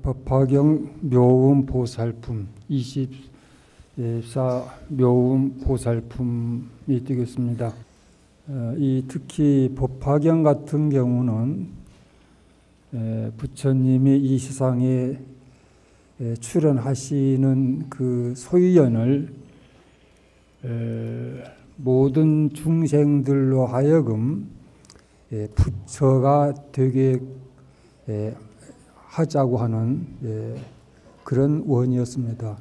법화경 묘음 보살품 24 묘음 보살품이 되겠습니다. 특히 법화경 같은 경우는 부처님이 이 세상에 출현하시는 그 소위연을 모든 중생들로 하여금 부처가 되게 하자고 하는 그런 원이었습니다.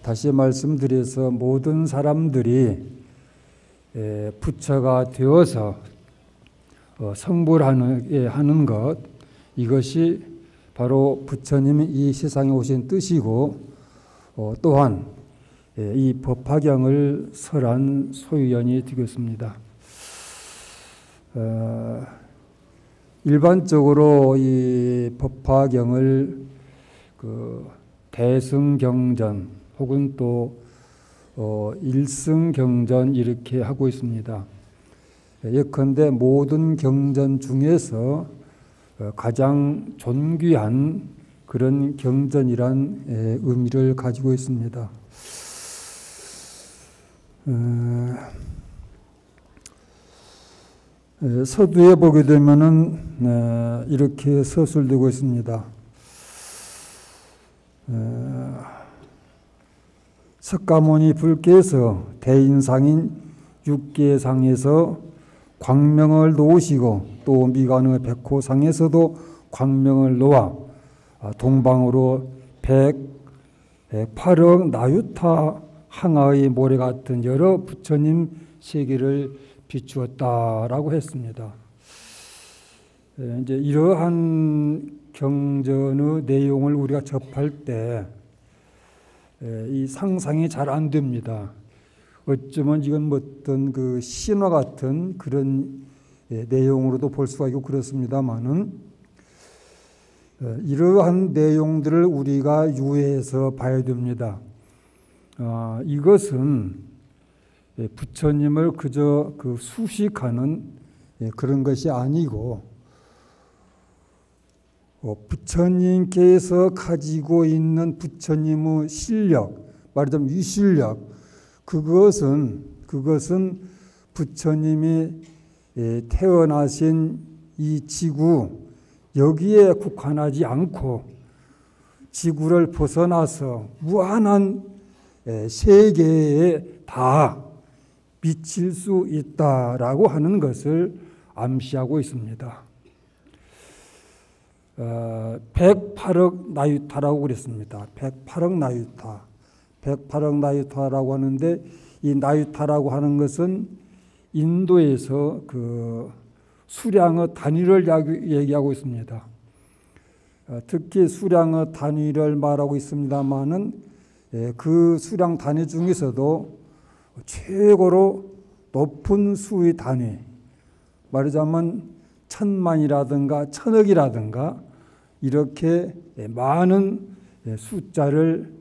다시 말씀드려서 모든 사람들이 부처가 되어서 성불하는 것, 이것이 바로 부처님이 이 세상에 오신 뜻이고, 또한 이 법화경을 설한 소위연이 되겠습니다. 일반적으로 이 법화경을 대승경전 혹은 또 일승경전 이렇게 하고 있습니다. 예컨대 모든 경전 중에서 가장 존귀한 그런 경전이란 의미를 가지고 있습니다. 서두에 보게 되면은 이렇게 서술되고 있습니다. 석가모니 불께서 대인상인 육계상에서 광명을 놓으시고 또 미간의 백호상에서도 광명을 놓아 동방으로 108억 나유타 항아의 모래 같은 여러 부처님 세계를 비추었다라고 했습니다. 이제 이러한 경전의 내용을 우리가 접할 때 이 상상이 잘 안 됩니다. 어쩌면 이건 어떤 그 신화 같은 그런 내용으로도 볼 수가 있고 그렇습니다만은 이러한 내용들을 우리가 유의해서 봐야 됩니다. 이것은 부처님을 그저 수식하는 그런 것이 아니고 부처님께서 가지고 있는 부처님의 실력, 말하자면 위실력, 그것은 부처님이 태어나신 이 지구 여기에 국한하지 않고 지구를 벗어나서 무한한 세계에 다 미칠 수 있다라고 하는 것을 암시하고 있습니다. 108억 나유타라고 그랬습니다. 108억 나유타. 108억 나유타라고 하는데 이 나유타라고 하는 것은 인도에서 그 수량의 단위를 얘기하고 있습니다. 특히 수량의 단위를 말하고 있습니다만은 그 수량 단위 중에서도 최고로 높은 수의 단위, 말하자면 천만이라든가 천억이라든가 이렇게 많은 숫자를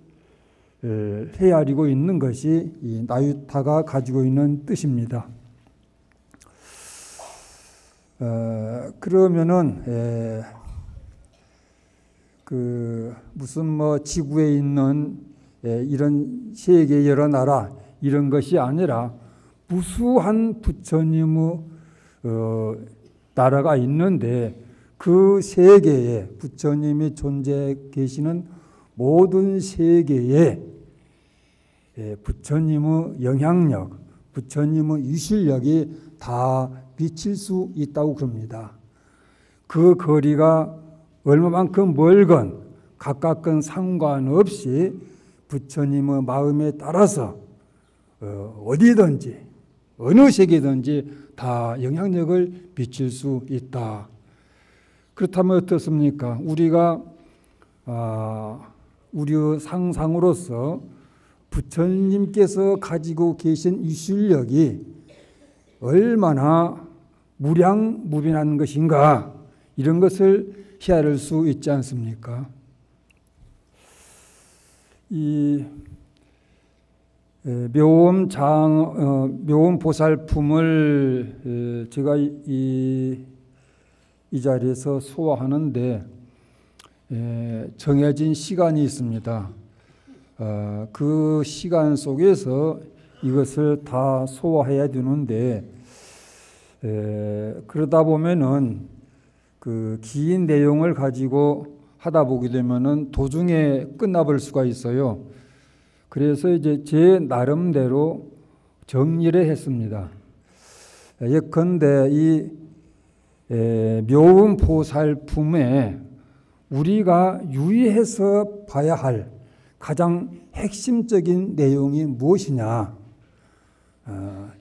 헤아리고 있는 것이 이 나유타가 가지고 있는 뜻입니다. 그러면은 무슨 지구에 있는 이런 세계 여러 나라 이런 것이 아니라 무수한 부처님의 나라가 있는데 그 세계에 부처님이 존재해 계시는 모든 세계에 부처님의 영향력, 부처님의 위실력이 다 미칠 수 있다고 그럽니다. 그 거리가 얼마만큼 멀건 가깝건 상관없이 부처님의 마음에 따라서 어디든지 어느 세계든지 다 영향력을 미칠 수 있다. 그렇다면 어떻습니까? 우리가 우리의 상상으로서 부처님께서 가지고 계신 위실력이 얼마나 무량무빈한 것인가 이런 것을 헤아릴 수 있지 않습니까? 이 묘음 보살품을 제가 이 자리에서 소화하는데 정해진 시간이 있습니다. 그 시간 속에서 이것을 다 소화해야 되는데 그러다 보면은 그 긴 내용을 가지고 하다 보게 되면은 도중에 끝나버릴 수가 있어요. 그래서 이제 제 나름대로 정리를 했습니다. 예컨대 이 묘음 보살품에 우리가 유의해서 봐야 할 가장 핵심적인 내용이 무엇이냐,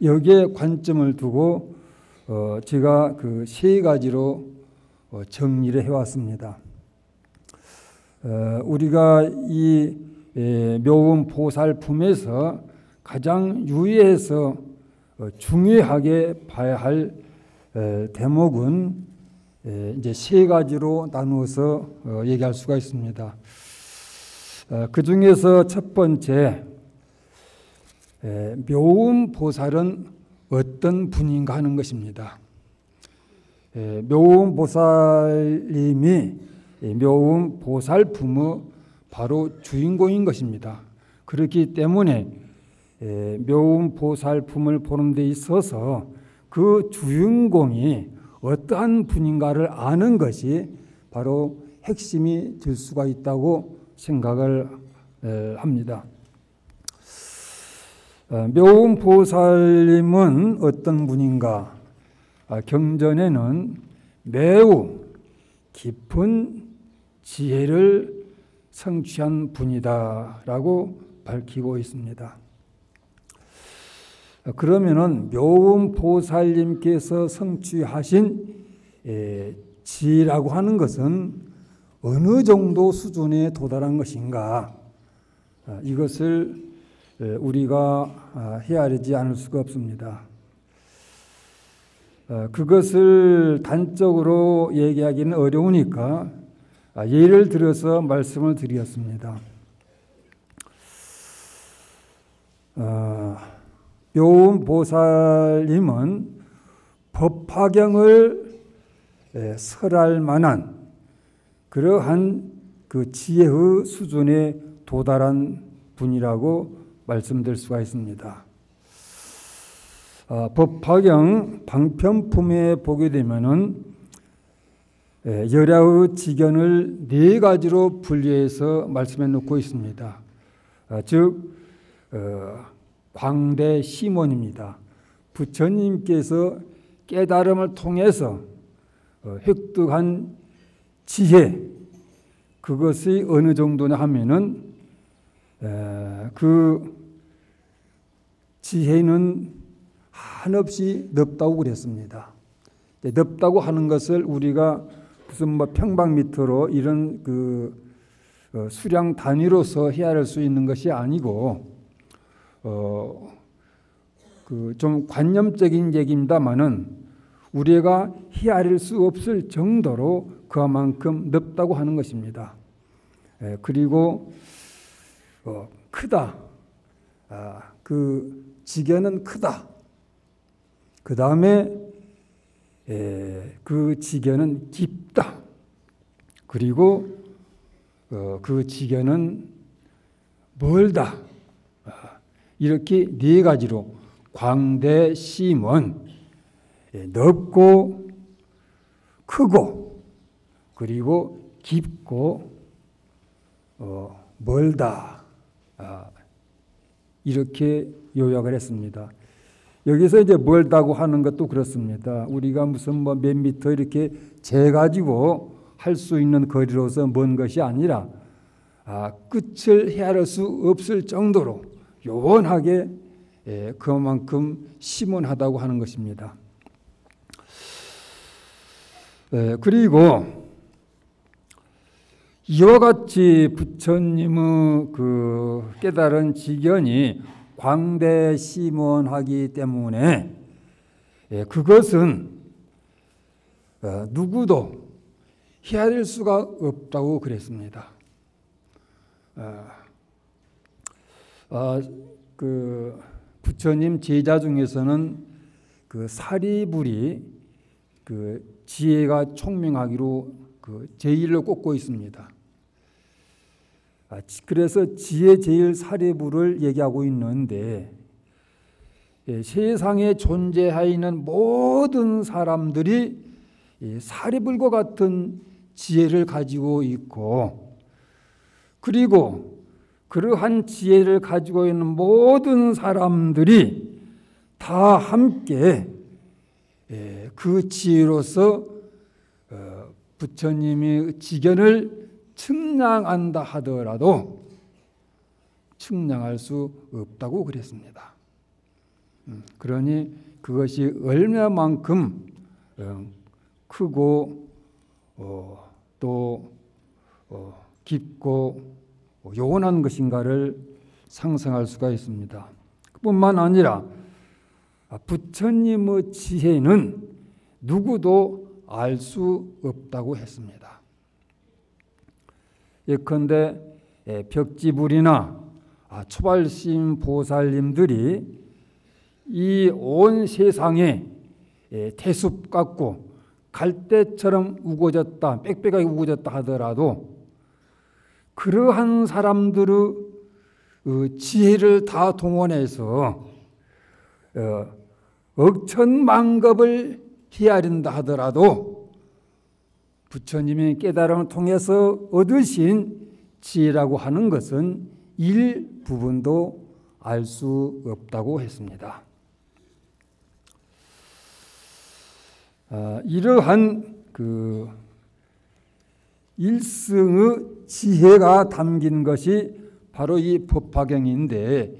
여기에 관점을 두고 제가 그 세 가지로 정리를 해왔습니다. 우리가 이 묘음 보살품에서 가장 유의해서 중요하게 봐야 할 대목은 이제 세 가지로 나누어서 얘기할 수가 있습니다. 그 중에서 첫 번째, 묘음 보살은 어떤 분인가 하는 것입니다. 묘음 보살님이 묘음 보살품의 바로 주인공인 것입니다. 그렇기 때문에 묘음 보살품을 보는 데 있어서 그 주인공이 어떠한 분인가를 아는 것이 바로 핵심이 될 수가 있다고 생각을 합니다. 묘음 보살님은 어떤 분인가? 경전에는 매우 깊은 지혜를 성취한 분이다라고 밝히고 있습니다. 그러면은 묘음 보살님께서 성취하신 지혜라고 하는 것은 어느 정도 수준에 도달한 것인가? 이것을 우리가 헤아리지 않을 수가 없습니다. 그것을 단적으로 얘기하기는 어려우니까 예를 들어서 말씀을 드렸습니다. 묘음 보살님은 법화경을 설할 만한 그러한 그 지혜의 수준에 도달한 분이라고 말씀드릴 수가 있습니다. 법화경 방편품에 보게 되면은 열야의 지견을 네 가지로 분류해서 말씀해 놓고 있습니다. 즉 광대 심원입니다. 부처님께서 깨달음을 통해서 획득한 지혜, 그것이 어느 정도냐 하면은 그 지혜는 한없이 넓다고 그랬습니다. 넓다고 하는 것을 우리가 무슨 뭐 평방미터로 이런 그 수량 단위로서 헤아릴 수 있는 것이 아니고 그 좀 관념적인 얘기입니다만은 우리가 헤아릴 수 없을 정도로 그만큼 넓다고 하는 것입니다. 그리고 크다. 그 지견은 크다. 그 다음에 그 지견은 깊다. 그리고 그 지견은 멀다. 이렇게 네 가지로 광대, 심원, 넓고 크고 그리고 깊고 멀다. 이렇게 요약을 했습니다. 여기서 이제 멀다고 하는 것도 그렇습니다. 우리가 무슨 뭐 몇 미터 이렇게 재가지고 할 수 있는 거리로서 먼 것이 아니라 끝을 헤아릴 수 없을 정도로 요원하게 그만큼 심원하다고 하는 것입니다. 그리고 이와 같이 부처님의 그 깨달은 지견이 광대심원하기 때문에 그것은 누구도 헤아릴 수가 없다고 그랬습니다. 그 부처님 제자 중에서는 그 사리불이 그 지혜가 총명하기로 그 제일로 꼽고 있습니다. 그래서 지혜 제일 사례부를 얘기하고 있는데 세상에 존재하는 모든 사람들이 사례불과 같은 지혜를 가지고 있고 그리고 그러한 지혜를 가지고 있는 모든 사람들이 다 함께 그 지혜로서 부처님의 지견을 측량한다 하더라도 측량할 수 없다고 그랬습니다. 그러니 그것이 얼마만큼 크고 또 깊고 요원한 것인가를 상상할 수가 있습니다. 뿐만 아니라 부처님의 지혜는 누구도 알 수 없다고 했습니다. 예컨대 벽지불이나 초발심 보살님들이 이 온 세상에 태숲 같고 갈대처럼 우거졌다, 빽빽하게 우거졌다 하더라도 그러한 사람들의 지혜를 다 동원해서 억천만급을 헤아린다 하더라도 부처님의 깨달음을 통해서 얻으신 지혜라고 하는 것은 일부분도 알 수 없다고 했습니다. 이러한 그 일승의 지혜가 담긴 것이 바로 이 법화경인데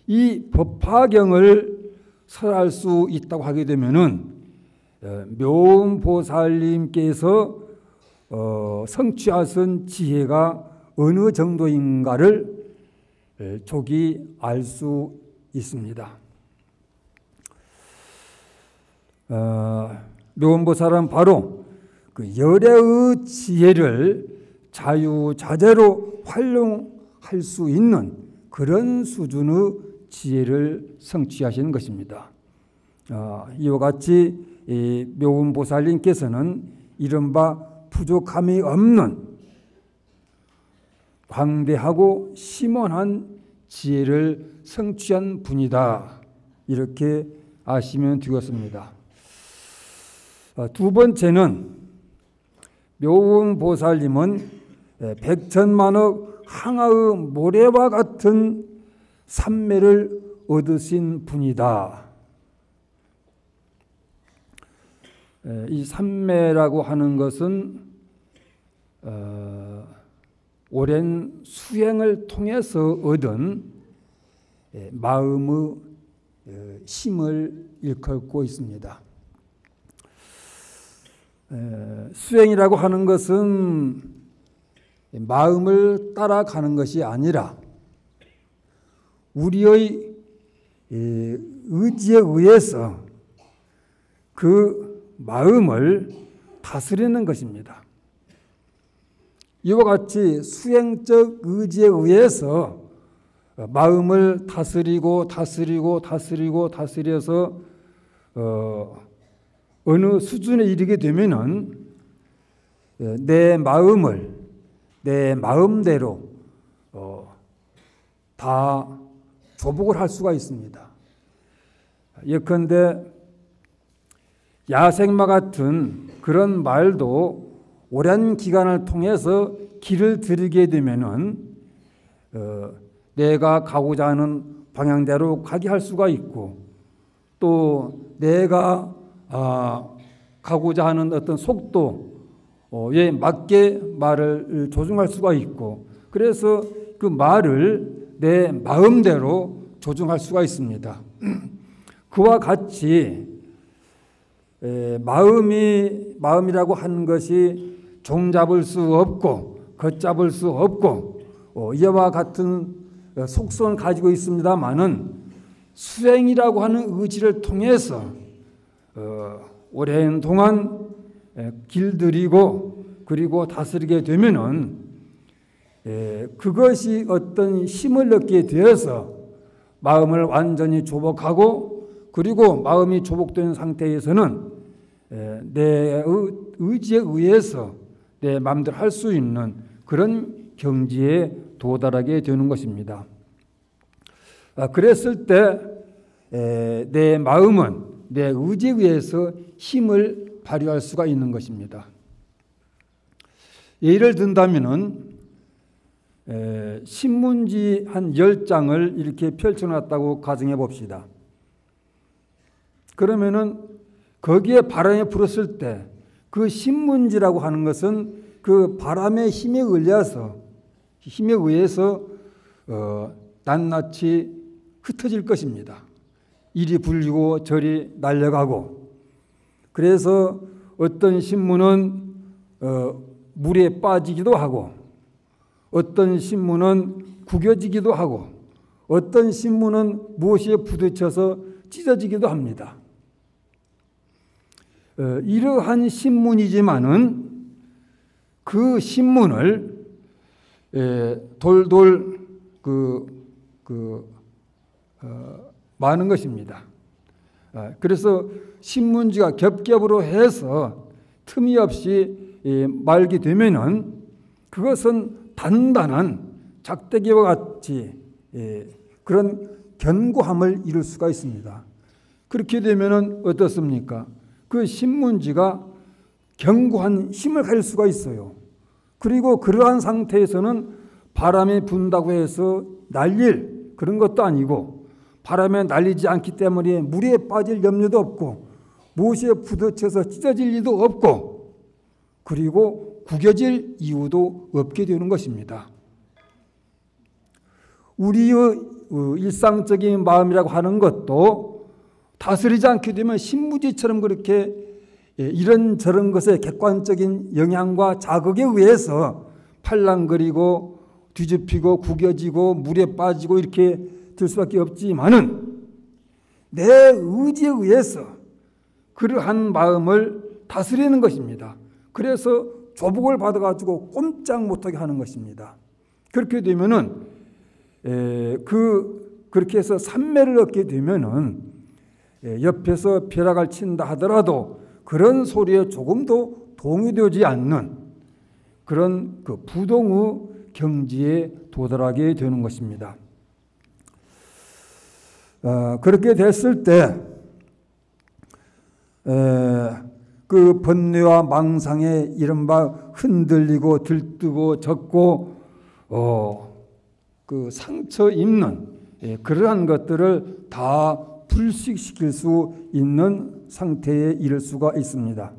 이 법화경을 설할 수 있다고 하게 되면은 묘음보살님께서 성취하신 지혜가 어느 정도인가를 조기 알 수 있습니다. 묘음보살은 바로 그 열애의 지혜를 자유자재로 활용할 수 있는 그런 수준의 지혜를 성취하신 것입니다. 이와 같이 묘음보살님께서는 이른바 부족함이 없는 광대하고 심원한 지혜를 성취한 분이다. 이렇게 아시면 되겠습니다. 두 번째는 묘음보살님은 백천만억 항아의 모래와 같은 삼매를 얻으신 분이다. 이 삼매라고 하는 것은 오랜 수행을 통해서 얻은 마음의 힘을 일컫고 있습니다. 수행이라고 하는 것은 마음을 따라가는 것이 아니라 우리의 의지에 의해서 그 마음을 다스리는 것입니다. 이와 같이 수행적 의지에 의해서 마음을 다스려서 어느 수준에 이르게 되면은 내 마음을 내 마음대로 다 조복을 할 수가 있습니다. 예컨대 야생마 같은 그런 말도 오랜 기간을 통해서 길을 들이게 되면은 내가 가고자 하는 방향대로 가게 할 수가 있고 또 내가 가고자 하는 어떤 속도에 맞게 말을 조종할 수가 있고 그래서 그 말을 내 마음대로 조종할 수가 있습니다. 그와 같이 마음이라고 하는 것이 종잡을 수 없고 걷잡을 수 없고 이와 같은 속성을 가지고 있습니다마는 수행이라고 하는 의지를 통해서 오랜 동안 길들이고 그리고 다스리게 되면은 그것이 어떤 힘을 얻게 되어서 마음을 완전히 조복하고 그리고 마음이 조복된 상태에서는 내 의지에 의해서 내 마음대로 할 수 있는 그런 경지에 도달하게 되는 것입니다. 그랬을 때 내 마음은 내 의지에 의해서 힘을 발휘할 수가 있는 것입니다. 예를 든다면은 신문지 한 10장을 이렇게 펼쳐놨다고 가정해 봅시다. 그러면은 거기에 바람이 불었을 때 그 신문지라고 하는 것은 그 바람의 힘에 의해서 낱낱이 흩어질 것입니다. 이리 불리고 저리 날려가고, 그래서 어떤 신문은 물에 빠지기도 하고, 어떤 신문은 구겨지기도 하고, 어떤 신문은 무엇에 부딪혀서 찢어지기도 합니다. 이러한 신문이지만은 그 신문을 돌돌 마는 것입니다. 그래서 신문지가 겹겹으로 해서 틈이 없이 말게 되면은 그것은 단단한 작대기와 같이 그런 견고함을 이룰 수가 있습니다. 그렇게 되면은 어떻습니까? 그 신문지가 견고한 힘을 가질 수가 있어요. 그리고 그러한 상태에서는 바람이 분다고 해서 날릴 그런 것도 아니고, 바람에 날리지 않기 때문에 물에 빠질 염려도 없고, 무엇에 부딪혀서 찢어질 일도 없고, 그리고 구겨질 이유도 없게 되는 것입니다. 우리의 일상적인 마음이라고 하는 것도 다스리지 않게 되면 신문지처럼 그렇게 이런저런 것의 객관적인 영향과 자극에 의해서 팔랑거리고 뒤집히고 구겨지고 물에 빠지고 이렇게 될 수밖에 없지만은, 내 의지에 의해서 그러한 마음을 다스리는 것입니다. 그래서 조복을 받아가지고 꼼짝 못하게 하는 것입니다. 그렇게 되면은 그렇게 해서 산매를 얻게 되면은 옆에서 벼락을 친다 하더라도 그런 소리에 조금도 동요되지 않는 그런 그 부동의 경지에 도달하게 되는 것입니다. 그렇게 됐을 때 그 번뇌와 망상에 이른바 흔들리고 들뜨고 젖고 그 상처 입는 그러한 것들을 다 불식시킬 수 있는 상태에 이를 수가 있습니다.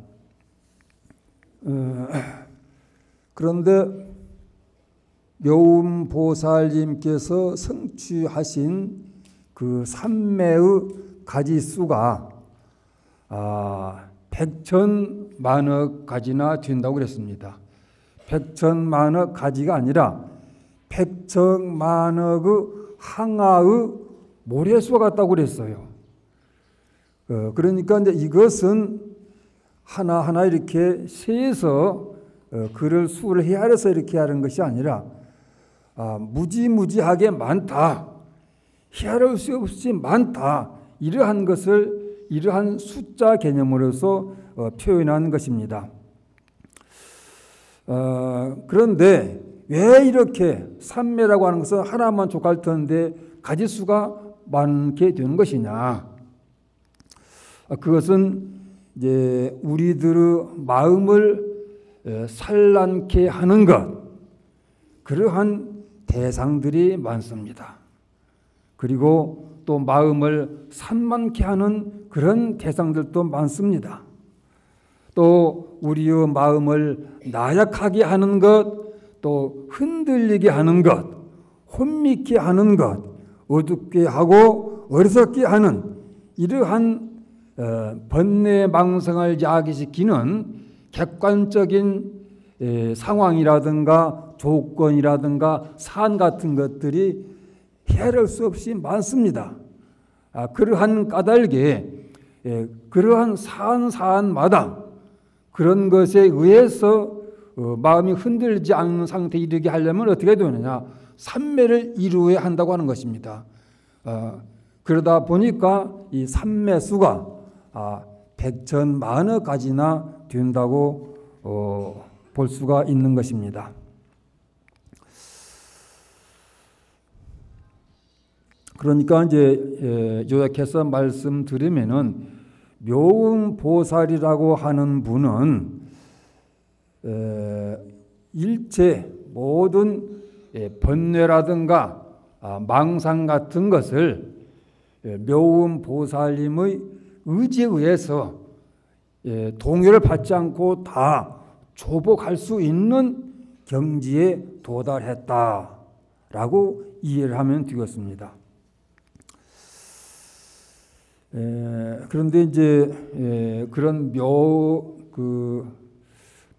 그런데 묘음보살님께서 성취하신 그 삼매의 가지수가 100,000,000억 가지나 된다고 그랬습니다. 100,000,000억 가지가 아니라 100,000,000억의 항아의 모래수와 같다고 그랬어요. 그러니까 이제 이것은 하나하나 이렇게 세서 그를 수를 헤아려서 이렇게 하는 것이 아니라 무지무지하게 많다, 헤아릴 수 없이 많다, 이러한 것을 이러한 숫자 개념으로서 표현한 것입니다. 그런데 왜 이렇게 삼매라고 하는 것은 하나만 족할 텐데 가지수가 많게 되는 것이냐? 그것은 이제 우리들의 마음을 산란케 하는 것, 그러한 대상들이 많습니다. 그리고 또 마음을 산만케 하는 그런 대상들도 많습니다. 또 우리의 마음을 나약하게 하는 것, 또 흔들리게 하는 것, 혼미케 하는 것, 어둡게 하고 어리석게 하는 이러한 번뇌 망상을 야기시키는 객관적인 상황이라든가 조건이라든가 산 같은 것들이 헤아릴 수 없이 많습니다. 그러한 까닭에 그러한 사안마다 그런 것에 의해서 마음이 흔들리지 않는 상태에 이르게 하려면 어떻게 되느냐? 삼매를 이루어야 한다고 하는 것입니다. 그러다 보니까 이 삼매수가 100,000,000억 가지나 된다고 볼 수가 있는 것입니다. 그러니까 이제 요약해서 말씀드리면은 묘음보살이라고 하는 분은 일체 모든 번뇌라든가 망상 같은 것을 묘음보살님의 의지에 의해서 동요를 받지 않고 다 조복할 수 있는 경지에 도달했다라고 이해를 하면 되겠습니다. 그런데 이제 그런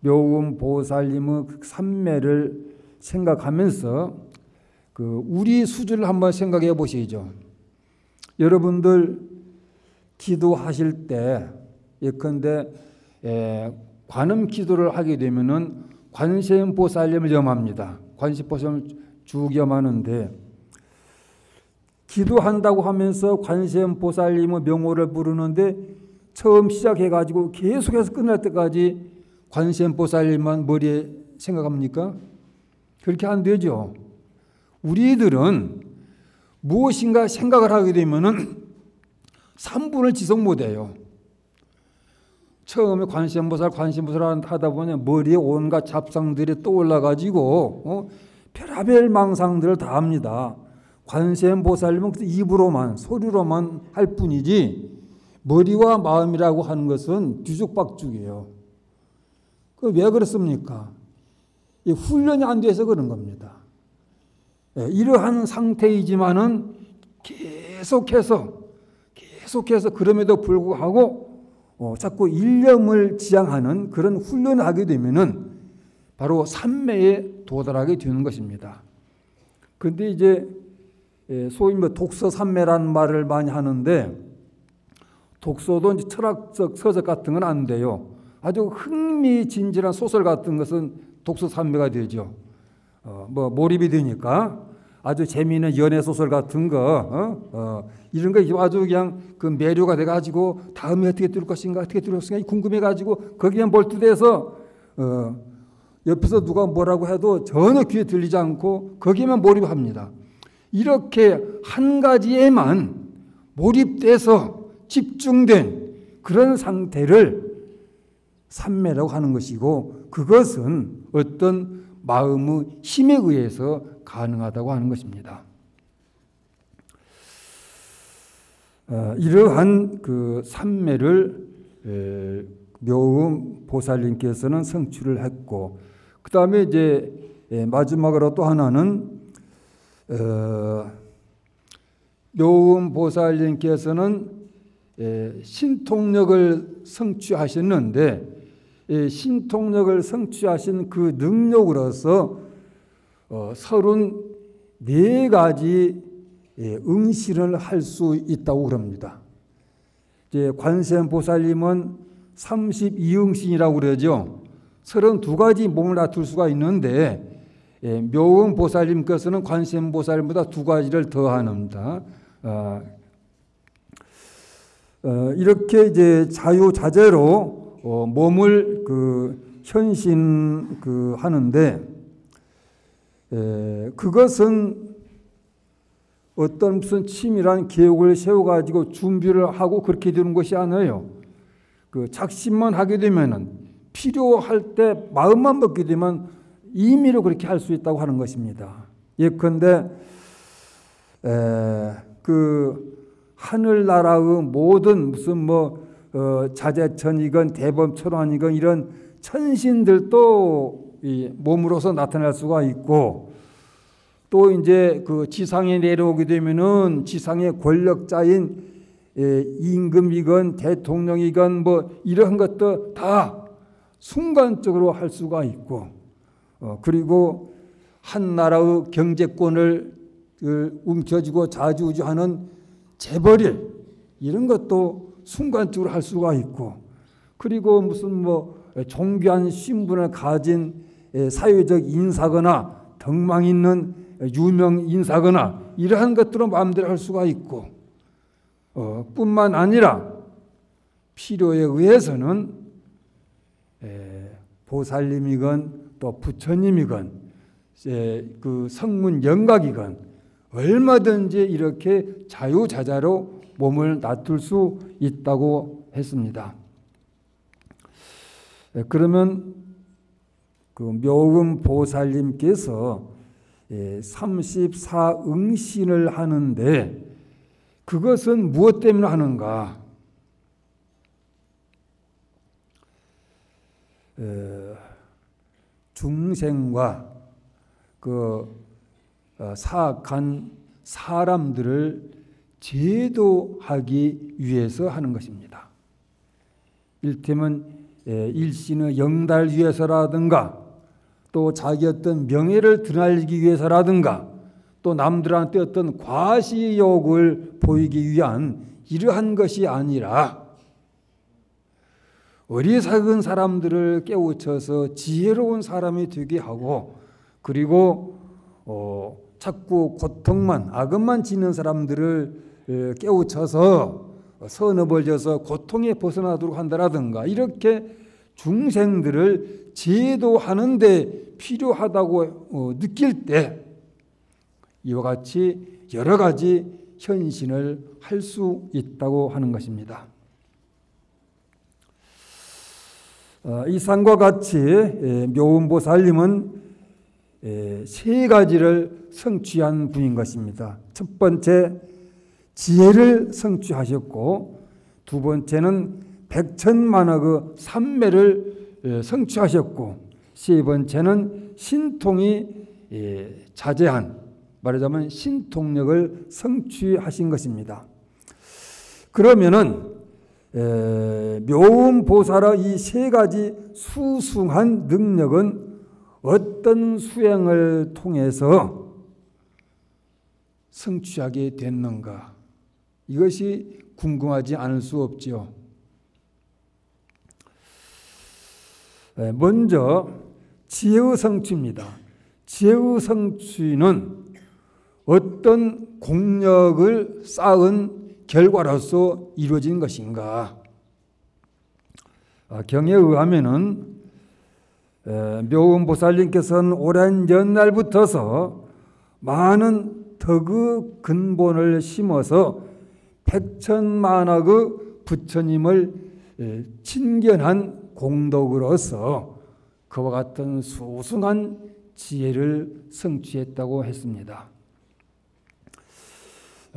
묘음보살님의 삼매를 생각하면서 우리 수준을 한번 생각해 보시죠. 여러분들 기도하실 때 예컨대 관음 기도를 하게 되면은 관세음보살님을 염합니다. 관세음보살님을 쭉 염하는데 기도한다고 하면서 관세음보살님의 명호를 부르는데 처음 시작해가지고 계속해서 끝날 때까지 관세음보살님만 머리에 생각합니까? 그렇게 안 되죠. 우리들은 무엇인가 생각을 하게 되면은 3분을 지속 못해요. 처음에 관세음보살 하다 보면 머리에 온갖 잡상들이 떠올라가지고 별의별 망상들을 다 합니다. 관세음보살님은 입으로만 소리로만 할 뿐이지 머리와 마음이라고 하는 것은 뒤죽박죽이에요. 왜 그렇습니까? 훈련이 안 돼서 그런 겁니다. 이러한 상태이지만은 계속해서 그럼에도 불구하고 자꾸 일념을 지향하는 그런 훈련을 하게 되면은 바로 삼매에 도달하게 되는 것입니다. 그런데 이제 소위 독서삼매라는 말을 많이 하는데 독서도 이제 철학적 서적 같은 건 안 돼요. 아주 흥미진진한 소설 같은 것은 독서삼매가 되죠. 몰입이 되니까 아주 재미있는 연애소설 같은 거, 이런 거 아주 그냥 그 매료가 돼가지고 다음에 어떻게 될 것인가 궁금해가지고 거기에 몰두돼서, 옆에서 누가 뭐라고 해도 전혀 귀에 들리지 않고 거기에만 몰입합니다. 이렇게 한 가지에만 몰입돼서 집중된 그런 상태를 삼매라고 하는 것이고 그것은 어떤 마음의 힘에 의해서 가능하다고 하는 것입니다. 이러한 그 삼매를 묘음보살님께서는 성취를 했고 그 다음에 이제 마지막으로 또 하나는 묘음보살님께서는 신통력을 성취하셨는데 신통력을 성취하신 그 능력으로서 34가지 응신을 할 수 있다고 그럽니다. 이제 관세음보살님은 32응신이라고 그러죠. 32가지 몸을 나툴 수가 있는데 묘음보살님께서는 관세음보살님보다 2가지를 더합니다. 이렇게 이제 자유자재로 몸을 현신 하는데 그것은 어떤 무슨 치밀한 계획을 세워가지고 준비를 하고 그렇게 되는 것이 아니에요. 작심만 하게 되면은 필요할 때 마음만 먹게 되면 임의로 그렇게 할 수 있다고 하는 것입니다. 예컨대 하늘나라의 모든 무슨 자재천이건 대범천왕이건 이런 천신들도 이 몸으로서 나타날 수가 있고 또 이제 지상에 내려오게 되면은 지상의 권력자인 임금이건 대통령이건 이런 것도 다 순간적으로 할 수가 있고 그리고 한 나라의 경제권을 움켜쥐고 좌지우지하는 재벌일 이런 것도 순간적으로 할 수가 있고 그리고 무슨 존귀한 신분을 가진 사회적 인사거나 덕망 있는 유명 인사거나 이러한 것들은 마음대로 할 수가 있고 뿐만 아니라 필요에 의해서는 보살님이건 또 부처님이건 그 성문 영각이건 얼마든지 이렇게 자유자재로 몸을 놔둘 수 있다고 했습니다. 그러면 그 묘음 보살님께서 34응신을 하는데 그것은 무엇 때문에 하는가? 중생과 그 사악한 사람들을 제도하기 위해서 하는 것입니다. 일테면 일신의 영달 위해서라든가 또 자기 어떤 명예를 드러내기 위해서라든가 또 남들한테 어떤 과시욕을 보이기 위한 이러한 것이 아니라 어리석은 사람들을 깨우쳐서 지혜로운 사람이 되게 하고 그리고 자꾸 고통만 악업만 지는 사람들을 깨우쳐서 선업을 져서 고통에 벗어나도록 한다라든가 이렇게 중생들을 제도하는 데 필요하다고 느낄 때 이와 같이 여러 가지 현신을 할 수 있다고 하는 것입니다. 이상과 같이 묘음보살님은 세 가지를 성취한 분인 것입니다. 첫 번째, 지혜를 성취하셨고 두 번째는 백천만억의 삼매를 성취하셨고 세 번째는 신통이 자제한 말하자면 신통력을 성취하신 것입니다. 그러면은 묘음보살의 이 세 가지 수승한 능력은 어떤 수행을 통해서 성취하게 됐는가? 이것이 궁금하지 않을 수 없죠. 먼저 지혜의 성취입니다. 지혜의 성취는 어떤 공력을 쌓은 결과로서 이루어진 것인가? 경에 의하면은 묘음보살님께서는 오랜 옛날부터서 많은 덕의 근본을 심어서 백천만억의 부처님을 친견한 공덕으로서 그와 같은 수승한 지혜를 성취했다고 했습니다.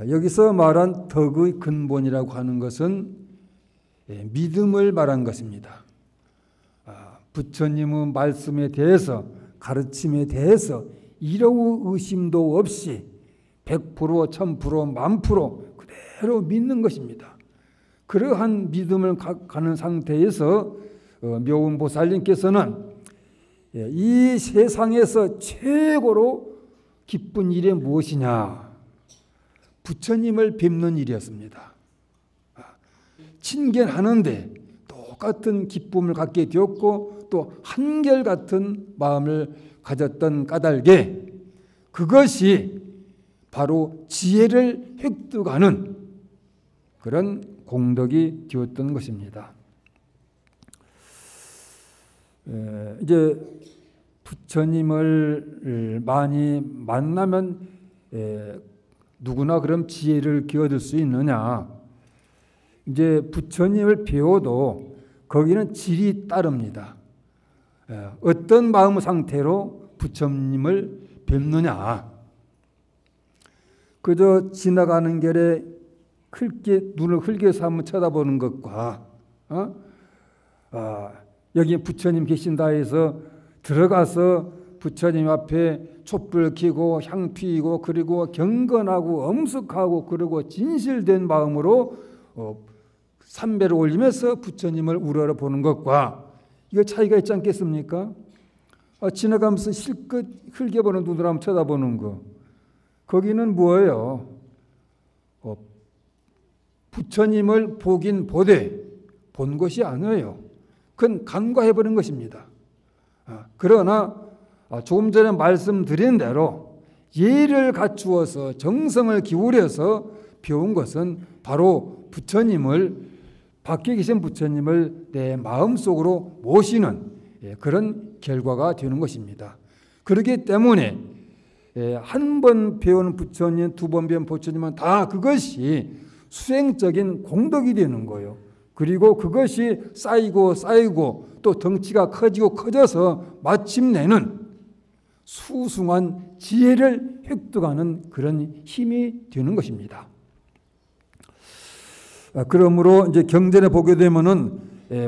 여기서 말한 덕의 근본이라고 하는 것은 믿음을 말한 것입니다. 부처님의 말씀에 대해서 가르침에 대해서 이러한 의심도 없이 100%, 1000%, 10,000% 그대로 믿는 것입니다. 그러한 믿음을 가는 상태에서 묘음보살님께서는 이 세상에서 최고로 기쁜 일이 무엇이냐? 부처님을 뵙는 일이었습니다. 친견하는데 똑같은 기쁨을 갖게 되었고 또 한결같은 마음을 가졌던 까닭에 그것이 바로 지혜를 획득하는 그런 공덕이 되었던 것입니다. 이제 부처님을 많이 만나면 누구나 그럼 지혜를 기어들 수 있느냐? 이제 부처님을 배워도 거기는 질이 따릅니다. 어떤 마음 상태로 부처님을 뵙느냐? 그저 지나가는 길에 눈을 흘겨서 한번 쳐다보는 것과 여기 부처님 계신다 해서 들어가서 부처님 앞에 촛불 켜고 향 피우고 그리고 경건하고 엄숙하고 그리고 진실된 마음으로 삼배를 올리면서 부처님을 우러러보는 것과 이거 차이가 있지 않겠습니까? 지나가면서 실컷 흘겨보는 눈으로 한번 쳐다보는 거 거기는 뭐예요? 부처님을 보긴 보되 본 것이 아니에요. 그건 간과해버린 것입니다. 그러나 조금 전에 말씀드린 대로 예를 갖추어서 정성을 기울여서 배운 것은 바로 부처님을 밖에 계신 부처님을 내 마음속으로 모시는 그런 결과가 되는 것입니다. 그렇기 때문에 한 번 배운 부처님, 두 번 배운 부처님은 다 그것이 수행적인 공덕이 되는 거예요. 그리고 그것이 쌓이고 쌓이고 또 덩치가 커지고 커져서 마침내는 수승한 지혜를 획득하는 그런 힘이 되는 것입니다. 그러므로 이제 경전에 보게 되면은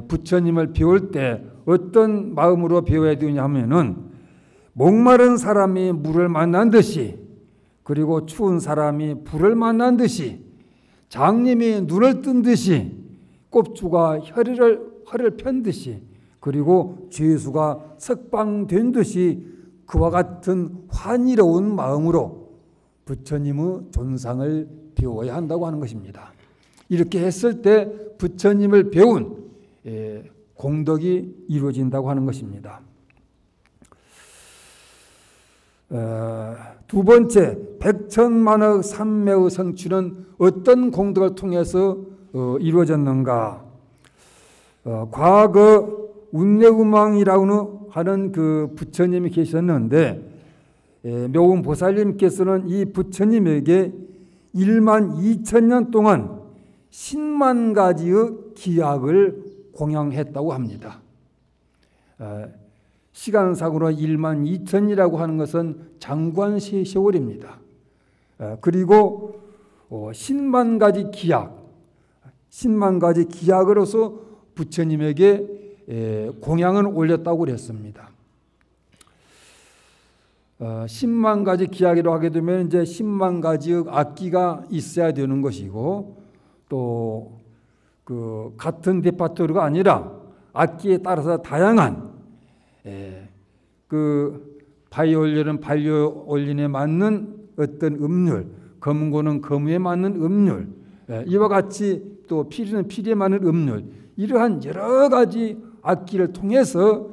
부처님을 배울 때 어떤 마음으로 배워야 되냐 하면은 목마른 사람이 물을 만난 듯이, 그리고 추운 사람이 불을 만난 듯이, 장님이 눈을 뜬 듯이, 꼽주가 혀를 편 듯이, 그리고 죄수가 석방된 듯이 그와 같은 환희로운 마음으로 부처님의 존상을 배워야 한다고 하는 것입니다. 이렇게 했을 때 부처님을 배운 공덕이 이루어진다고 하는 것입니다. 두 번째, 백천만억 삼매의 성취는 어떤 공덕을 통해서 이루어졌는가? 과거 운내우망이라고 하는 그 부처님이 계셨는데, 묘운 보살님께서는 이 부처님에게 1만 2천년 동안 10만 가지의 기약을 공양했다고 합니다. 시간상으로 1만 2천이라고 하는 것은 장관 세월입니다. 그리고 10만 가지 기약, 10만 가지 기약으로서 부처님에게 공양을 올렸다고 그랬습니다. 10만 가지 기약이라고 하게 되면 이제 10만 가지의 악기가 있어야 되는 것이고, 또 그 같은 레파토리가 아니라 악기에 따라서 다양한 그 바이올린은 바이올린에 맞는 어떤 음률, 검고는 검에 맞는 음률, 이와 같이 또 피리는 피리에 맞는 음률, 이러한 여러 가지 악기를 통해서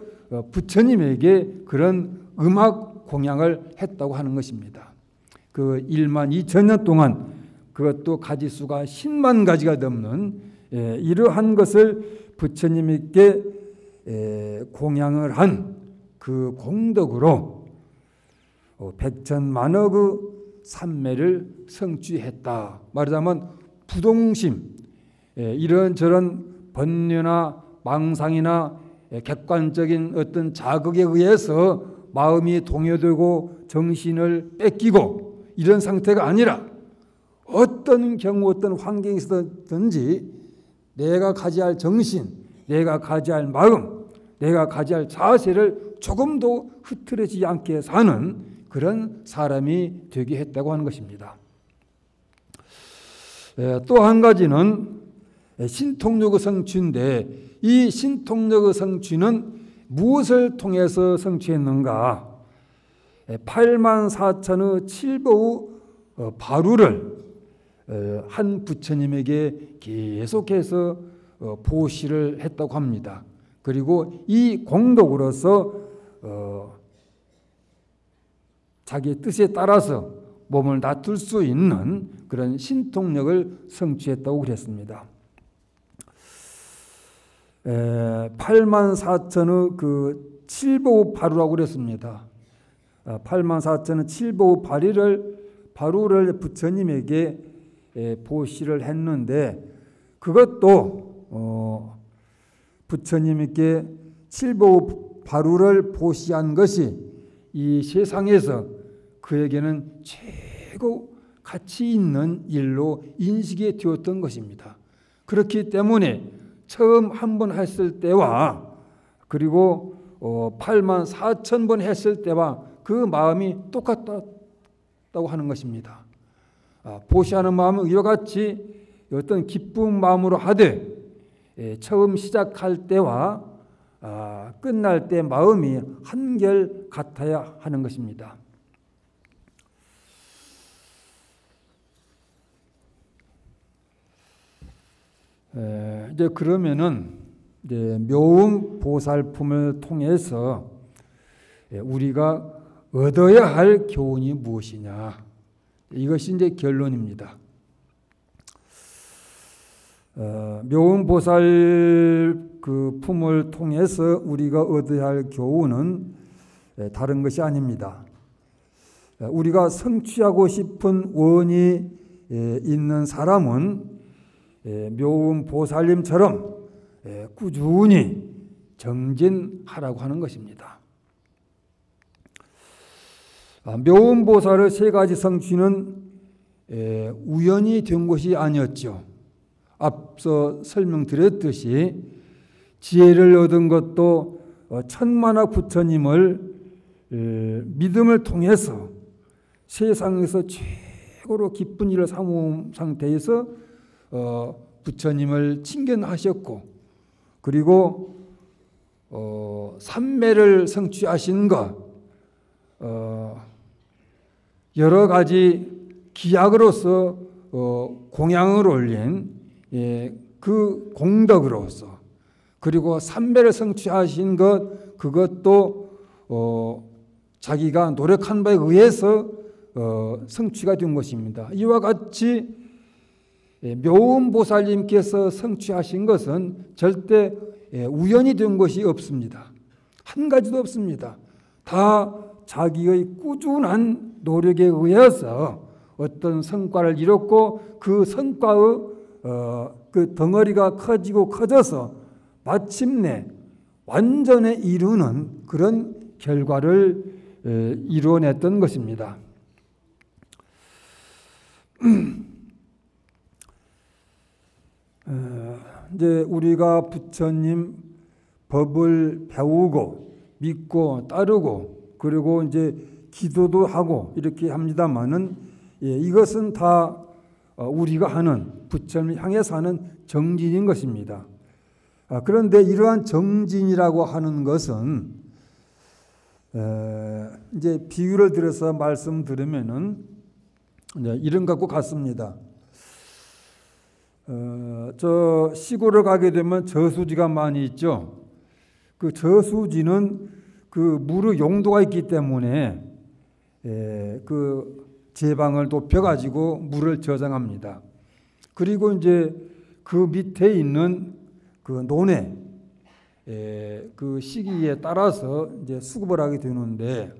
부처님에게 그런 음악 공양을 했다고 하는 것입니다. 그 1만 2천년 동안 그것도 가지수가 10만 가지가 넘는 이러한 것을 부처님께 공양을 한 그 공덕으로 백천만억의 삼매를 성취했다. 말하자면 부동심, 이런저런 번뇌나 망상이나 객관적인 어떤 자극에 의해서 마음이 동요되고 정신을 뺏기고 이런 상태가 아니라 어떤 경우 어떤 환경이 있었든지 내가 가져야 할 정신, 내가 가져야 할 마음, 내가 가져야 할 자세를 조금도 흐트러지지 않게 사는 그런 사람이 되게 했다고 하는 것입니다. 또 한 가지는 신통력의 성취인데, 이 신통력의 성취는 무엇을 통해서 성취했는가? 8만 4천의 칠보의 바루를 한 부처님에게 계속해서 보시를 했다고 합니다. 그리고 이 공덕으로서 자기 뜻에 따라서 몸을 놔둘 수 있는 그런 신통력을 성취했다고 그랬습니다. 8만 4천의 그 칠보 바루라고 그랬습니다. 8만 4천의 칠보 바루를 부처님에게 보시를 했는데, 그것도 부처님께 칠보 바루를 보시한 것이 이 세상에서 그에게는 최고 가치 있는 일로 인식이 되었던 것입니다. 그렇기 때문에 처음 한 번 했을 때와 그리고 8만 4천 번 했을 때와 그 마음이 똑같다고 하는 것입니다. 보시하는 마음은 이와 같이 어떤 기쁜 마음으로 하되, 처음 시작할 때와 끝날 때 마음이 한결 같아야 하는 것입니다. 이제 그러면은 이제 묘음 보살품을 통해서 우리가 얻어야 할 교훈이 무엇이냐, 이것이 이제 결론입니다. 묘음 보살 그 품을 통해서 우리가 얻어야 할 교훈은 다른 것이 아닙니다. 우리가 성취하고 싶은 원이 있는 사람은 묘음 보살님처럼 꾸준히 정진하라고 하는 것입니다. 묘음 보살의 세 가지 성취는 우연히 된 것이 아니었죠. 앞서 설명드렸듯이 지혜를 얻은 것도 천만학 부처님을 믿음을 통해서 세상에서 최고로 기쁜 일을 삼은 상태에서 부처님을 친견하셨고, 그리고 삼매를 성취하신 것, 여러 가지 기약으로서 공양을 올린 그 공덕으로서, 그리고 삼매를 성취하신 것, 그것도 자기가 노력한 바에 의해서 성취가 된 것입니다. 이와 같이 묘음 보살님께서 성취하신 것은 절대 우연히 된 것이 없습니다. 한 가지도 없습니다. 다 자기의 꾸준한 노력에 의해서 어떤 성과를 이뤘고, 그 성과의 그 덩어리가 커지고 커져서 마침내 완전에 이루는 그런 결과를 이루어냈던 것입니다. 이제 우리가 부처님 법을 배우고 믿고 따르고, 그리고 이제 기도도 하고 이렇게 합니다만은, 이것은 다 우리가 하는, 부처님을 향해서 하는 정진인 것입니다. 그런데 이러한 정진이라고 하는 것은 이제 비유를 들어서 말씀드리면은 이런 것과 같습니다. 저 시골을 가게 되면 저수지가 많이 있죠. 그 저수지는 그 물의 용도가 있기 때문에 그 제방을 높여가지고 물을 저장합니다. 그리고 이제 그 밑에 있는 그 논에 그 시기에 따라서 이제 수급을 하게 되는데,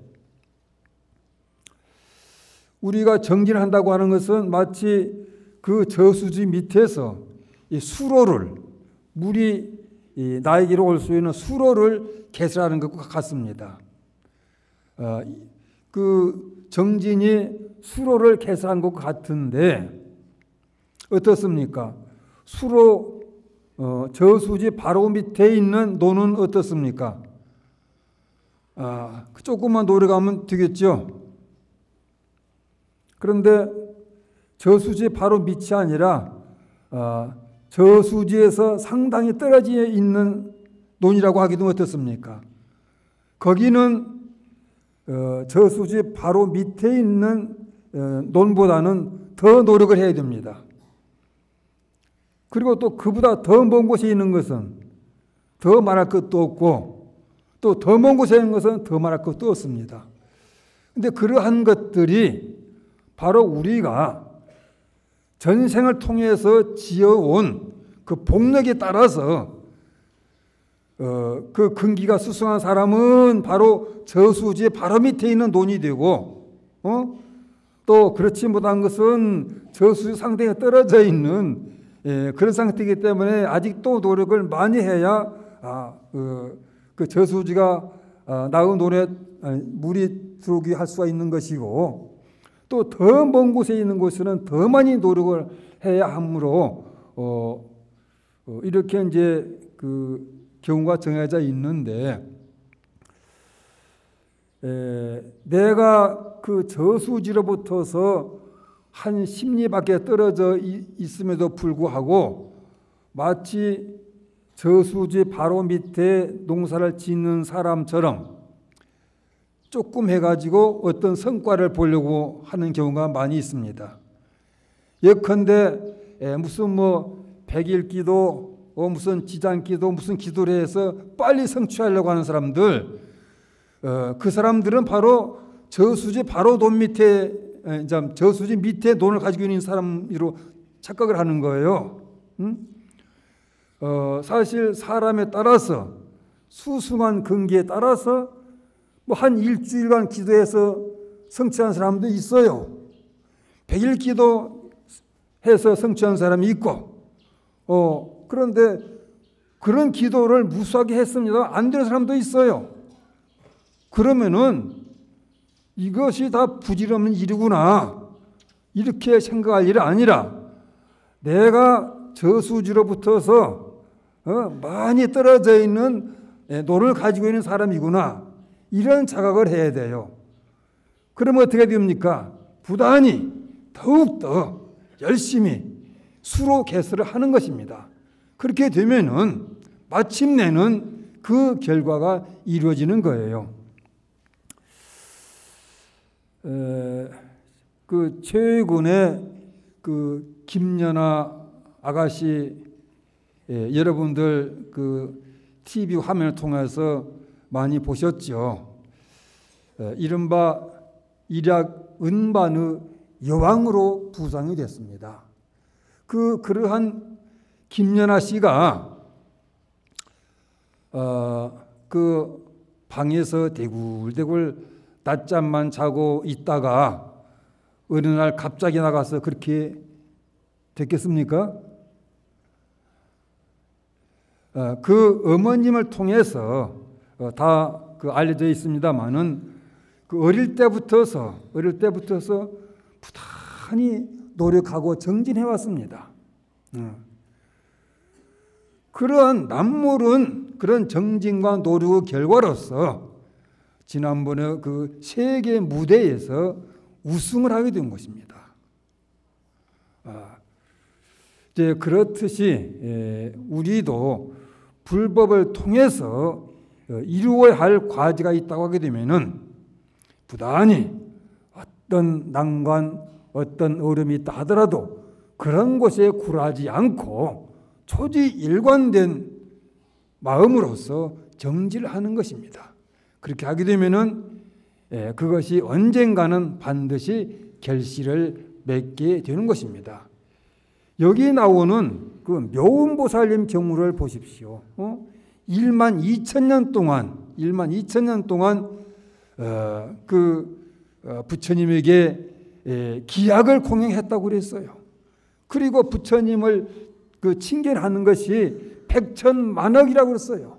우리가 정진한다고 하는 것은 마치 그 저수지 밑에서 이 수로를, 물이 나에게로 올 수 있는 수로를 개설하는 것과 같습니다. 그 정진이 수로를 개설한 것 같은데 어떻습니까? 수로 저수지 바로 밑에 있는 논은 어떻습니까? 조금만 노력하면 되겠죠. 그런데 저수지 바로 밑이 아니라 저수지에서 상당히 떨어져 있는 논이라고 하기도 어떻습니까? 거기는 저수지 바로 밑에 있는 논보다는 더 노력을 해야 됩니다. 그리고 또 그보다 더 먼 곳에 있는 것은 더 말할 것도 없고, 또 더 먼 곳에 있는 것은 더 말할 것도 없습니다. 그런데 그러한 것들이 바로 우리가 전생을 통해서 지어온 그 복력에 따라서 그 근기가 수승한 사람은 바로 저수지의 바로 밑에 있는 논이 되고, 또 그렇지 못한 것은 저수지 상당히 떨어져 있는 그런 상태이기 때문에 아직도 노력을 많이 해야 그 저수지가 나은 논에 물이 들어오게 할 수가 있는 것이고, 또 더 먼 곳에 있는 곳에는 더 많이 노력을 해야 하므로 이렇게 이제 그 경우가 정해져 있는데, 내가 그 저수지로부터서 한 10리 밖에 떨어져 있음에도 불구하고 마치 저수지 바로 밑에 농사를 짓는 사람처럼 조금 해가지고 어떤 성과를 보려고 하는 경우가 많이 있습니다. 예컨대 무슨 뭐 백일기도, 무슨 지장기도, 무슨 기도를 해서 빨리 성취하려고 하는 사람들, 그 사람들은 바로 저수지 바로 논 밑에, 저수지 밑에 논을 가지고 있는 사람으로 착각을 하는 거예요. 사실 사람에 따라서, 수승한 근기에 따라서 뭐 한 일주일간 기도해서 성취한 사람도 있어요. 100일 기도해서 성취한 사람이 있고, 그런데 그런 기도를 무수하게 했습니다. 안 되는 사람도 있어요. 그러면은 이것이 다 부질없는 일이구나, 이렇게 생각할 일이 아니라 내가 저수지로부터서 많이 떨어져 있는 노를 가지고 있는 사람이구나, 이런 자각을 해야 돼요. 그러면 어떻게 됩니까? 부단히 더욱더 열심히 수로 개설을 하는 것입니다. 그렇게 되면은 마침내는 그 결과가 이루어지는 거예요. 그 최근에 그 김연아 아가씨, 여러분들 그 TV 화면을 통해서 많이 보셨죠. 이른바 이락 은반의 여왕으로 부상이 됐습니다. 그러한 김연아 씨가 그 방에서 대굴대굴 낮잠만 자고 있다가 어느 날 갑자기 나가서 그렇게 됐겠습니까? 그 어머님을 통해서 다 그 알려져 있습니다만은 그 어릴 때부터서 부단히 노력하고 정진해 왔습니다. 그러한 남모른 그런 정진과 노력의 결과로서 지난번에 그 세계 무대에서 우승을 하게 된 것입니다. 이제 그렇듯이 우리도 불법을 통해서 이루어야 할 과제가 있다고 하게 되면은 부단히 어떤 난관, 어떤 어려움이 있다 하더라도 그런 것에 굴하지 않고 초지일관된 마음으로서 정지를 하는 것입니다. 그렇게 하게 되면은 그것이 언젠가는 반드시 결실을 맺게 되는 것입니다. 여기 나오는 그 묘운보살님 경우를 보십시오. 1만 2천 년 동안 부처님에게 기약을 공양했다고 그랬어요. 그리고 부처님을 그 칭견하는 것이 백천만억이라고 그랬어요.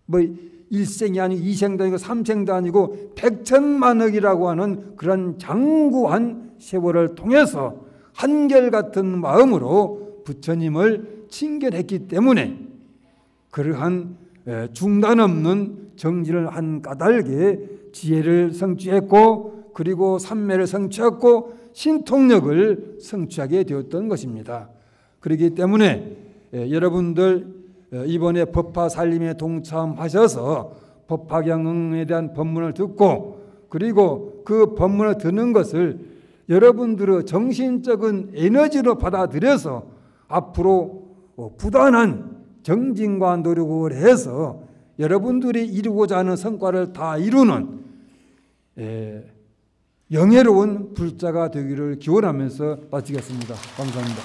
뭐 일생이 아니고 이생도 아니고 삼생도 아니고 백천만억이라고 하는 그런 장구한 세월을 통해서 한결같은 마음으로 부처님을 칭견했기 때문에 그러한 중단 없는 정진을 한 까닭에 지혜를 성취했고, 그리고 삼매를 성취했고, 신통력을 성취하게 되었던 것입니다. 그렇기 때문에 여러분들 이번에 법화 살림에 동참하셔서 법화경에 대한 법문을 듣고, 그리고 그 법문을 듣는 것을 여러분들의 정신적인 에너지로 받아들여서 앞으로 부단한 정진과 노력을 해서 여러분들이 이루고자 하는 성과를 다 이루는 영예로운 불자가 되기를 기원하면서 마치겠습니다. 감사합니다.